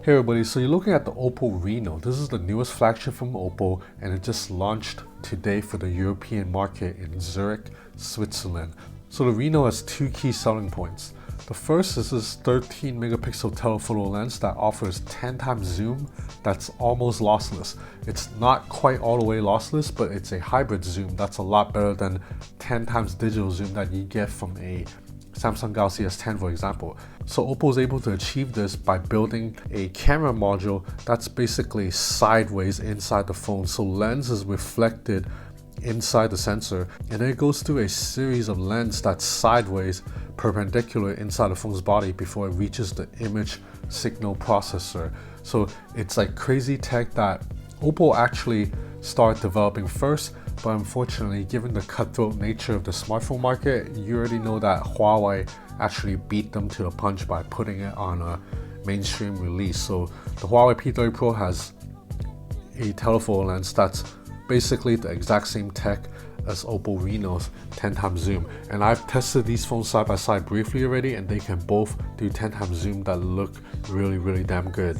Hey everybody, so you're looking at the Oppo Reno. This is the newest flagship from Oppo and it just launched today for the European market in Zurich, Switzerland. So the Reno has two key selling points. The first is this 13 megapixel telephoto lens that offers 10 times zoom that's almost lossless. It's not quite all the way lossless, but it's a hybrid zoom that's a lot better than 10 times digital zoom that you get from a Samsung Galaxy S10 for example. So Oppo is able to achieve this by building a camera module that's basically sideways inside the phone. So lens is reflected inside the sensor and then it goes through a series of lenses that's sideways perpendicular inside the phone's body before it reaches the image signal processor. So it's like crazy tech that Oppo actually started developing first, but unfortunately given the cutthroat nature of the smartphone market, you already know that Huawei actually beat them to the punch by putting it on a mainstream release. So the Huawei P30 Pro has a telephoto lens that's basically the exact same tech as Oppo Reno's 10 times zoom, and I've tested these phones side by side briefly already and they can both do 10 times zoom that look really damn good.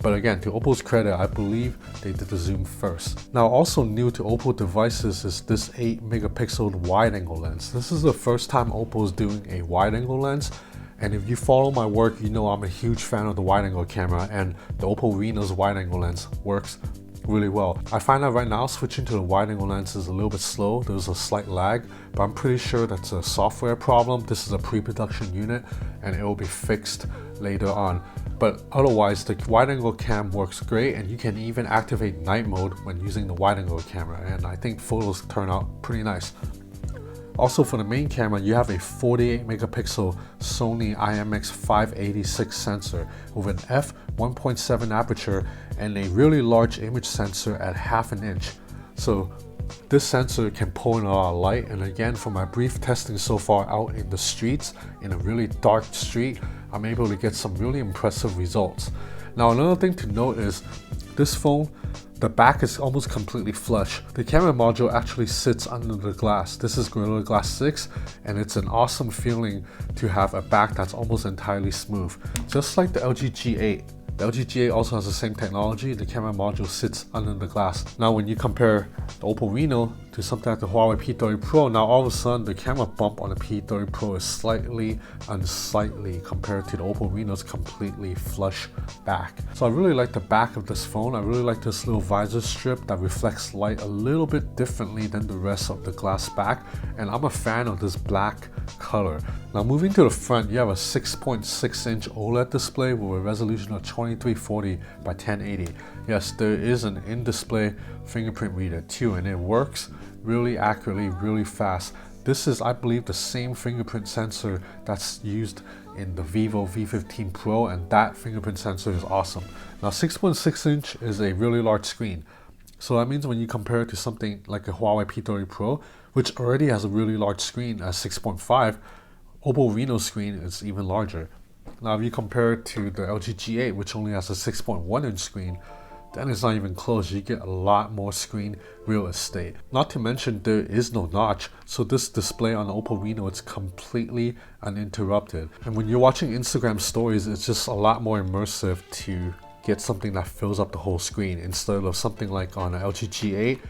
But again, to Oppo's credit, I believe they did the zoom first. Now also new to Oppo devices is this 8 megapixel wide angle lens. This is the first time Oppo is doing a wide angle lens, and if you follow my work, you know I'm a huge fan of the wide angle camera, and the Oppo Reno's wide angle lens works really well. I find that right now switching to the wide angle lens is a little bit slow. There's a slight lag, but I'm pretty sure that's a software problem. This is a pre-production unit and it will be fixed later on. But otherwise, the wide angle cam works great and you can even activate night mode when using the wide angle camera, and I think photos turn out pretty nice. Also for the main camera, you have a 48 megapixel Sony IMX586 sensor with an f1.7 aperture and a really large image sensor at ½ inch. So this sensor can pull in a lot of light, and again, for my brief testing so far out in the streets, in a really dark street, I'm able to get some really impressive results. Now another thing to note is this phone, the back is almost completely flush. The camera module actually sits under the glass. This is Gorilla Glass 6 and it's an awesome feeling to have a back that's almost entirely smooth. Just like the LG G8. The LG G8 also has the same technology. The camera module sits under the glass. Now when you compare the Oppo Reno to something like the Huawei P30 Pro, now all of a sudden the camera bump on the P30 Pro is slightly unsightly compared to the Oppo Reno's completely flush back. So I really like the back of this phone. I really like this little visor strip that reflects light a little bit differently than the rest of the glass back, and I'm a fan of this black color. Now moving to the front, you have a 6.6 inch OLED display with a resolution of 2340 by 1080. Yes, there is an in-display fingerprint reader too, and it works really accurately, really fast. This is, I believe, the same fingerprint sensor that's used in the Vivo V15 Pro, and that fingerprint sensor is awesome. Now 6.6 inch is a really large screen. So that means when you compare it to something like a Huawei P30 Pro, which already has a really large screen at 6.5, Oppo Reno's screen is even larger. Now if you compare it to the LG G8, which only has a 6.1 inch screen, then it's not even close. You get a lot more screen real estate. Not to mention there is no notch, so this display on the Oppo Reno is completely uninterrupted. And when you're watching Instagram stories, it's just a lot more immersive to get something that fills up the whole screen instead of something like on an LG G8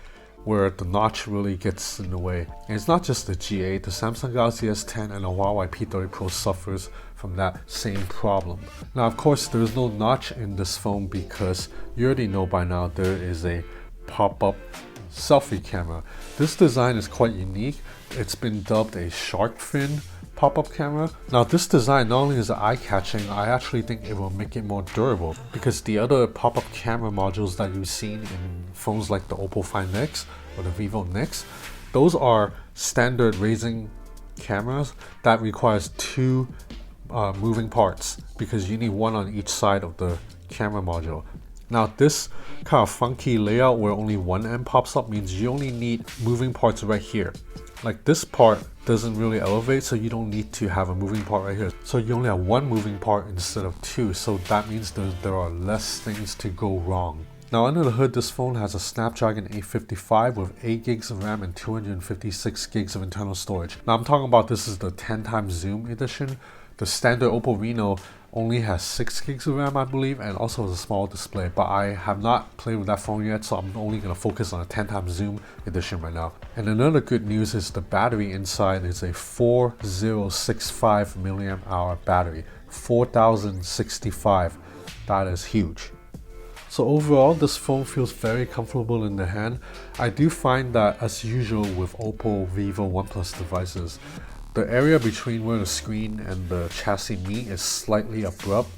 where the notch really gets in the way. And it's not just the G8, the Samsung Galaxy S10 and the Huawei P30 Pro suffers from that same problem. Now of course there is no notch in this phone because you already know by now there is a pop-up selfie camera. This design is quite unique. It's been dubbed a shark fin pop-up camera. Now this design not only is eye-catching, I actually think it will make it more durable, because the other pop-up camera modules that you've seen in phones like the Oppo Find X or the Vivo Nex, those are standard raising cameras that requires two moving parts because you need one on each side of the camera module. Now this kind of funky layout where only one end pops up means you only need moving parts right here. Like this part doesn't really elevate, so you don't need to have a moving part right here. So you only have one moving part instead of two, so that means there are less things to go wrong. Now under the hood, this phone has a Snapdragon 855 with 8 gigs of RAM and 256 gigs of internal storage. Now I'm talking about this is the 10 times zoom edition. The standard Oppo Reno only has 6 gigs of RAM, I believe, and also has a small display, but I have not played with that phone yet, so I'm only going to focus on a 10 times zoom edition right now. And another good news is the battery inside is a 4065 milliamp hour battery, 4065. That is huge. So overall, this phone feels very comfortable in the hand. I do find that, as usual with Oppo, Vivo, OnePlus devices, the area between where the screen and the chassis meet is slightly abrupt.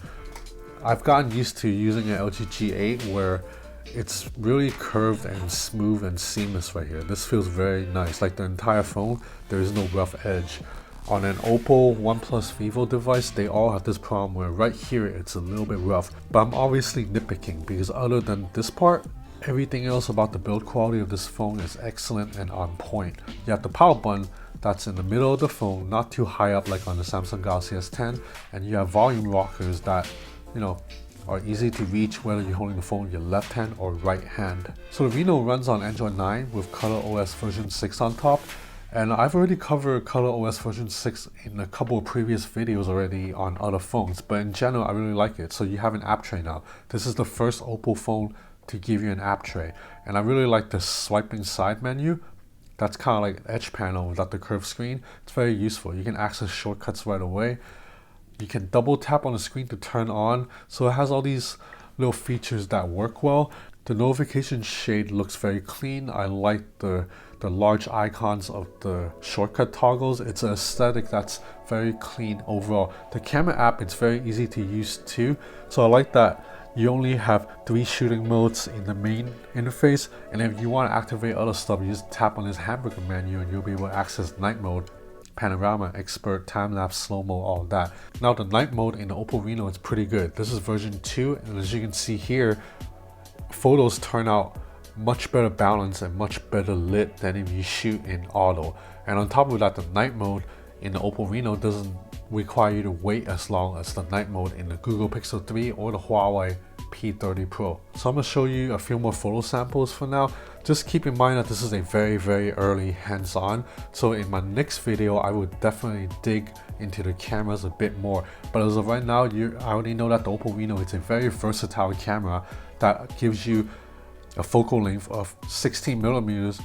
I've gotten used to using an LG G8 where it's really curved and smooth and seamless right here. This feels very nice. Like the entire phone, there is no rough edge. On an Oppo, OnePlus, Vivo device, they all have this problem where right here it's a little bit rough. But I'm obviously nitpicking because other than this part, everything else about the build quality of this phone is excellent and on point. You have the power button that's in the middle of the phone, not too high up like on the Samsung Galaxy S10, and you have volume rockers that, you know, are easy to reach whether you're holding the phone with your left hand or right hand. So the Reno runs on Android 9 with ColorOS version 6 on top, and I've already covered ColorOS version 6 in a couple of previous videos already on other phones, but in general I really like it. So you have an app tray now. This is the first Oppo phone to give you an app tray, and I really like the swiping side menu. That's kind of like edge panel without the curved screen. It's very useful. You can access shortcuts right away. You can double tap on the screen to turn on. So it has all these little features that work well. The notification shade looks very clean. I like the large icons of the shortcut toggles. It's an aesthetic that's very clean overall. The camera app, it's very easy to use too. So I like that you only have 3 shooting modes in the main interface, and if you want to activate other stuff, you just tap on this hamburger menu and you'll be able to access night mode, panorama, expert, time-lapse, slow-mo, all that. Now the night mode in the Oppo Reno is pretty good. This is version 2, and as you can see here, photos turn out much better balance and much better lit than if you shoot in auto. And on top of that, the night mode in the Oppo Reno doesn't require you to wait as long as the night mode in the Google Pixel 3 or the Huawei P30 Pro. So I'm going to show you a few more photo samples for now. Just keep in mind that this is a very early hands-on. So in my next video, I will definitely dig into the cameras a bit more. But as of right now, I already know that the Oppo Reno is a very versatile camera that gives you a focal length of 16 millimeters,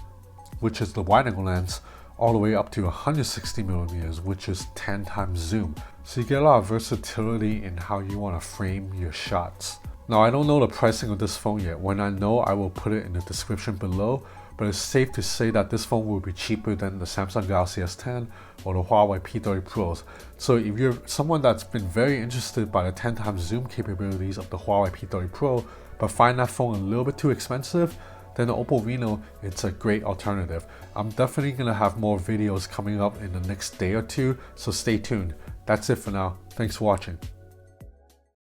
which is the wide angle lens, all the way up to 160 millimeters, which is 10 times zoom. So you get a lot of versatility in how you want to frame your shots. Now I don't know the pricing of this phone yet. When I know, I will put it in the description below, but it's safe to say that this phone will be cheaper than the Samsung Galaxy S10 or the Huawei P30 Pros. So if you're someone that's been very interested by the 10 times zoom capabilities of the Huawei P30 Pro, but find that phone a little bit too expensive, then the Oppo Reno, it's a great alternative. I'm definitely gonna have more videos coming up in the next day or two, so stay tuned. That's it for now. Thanks for watching.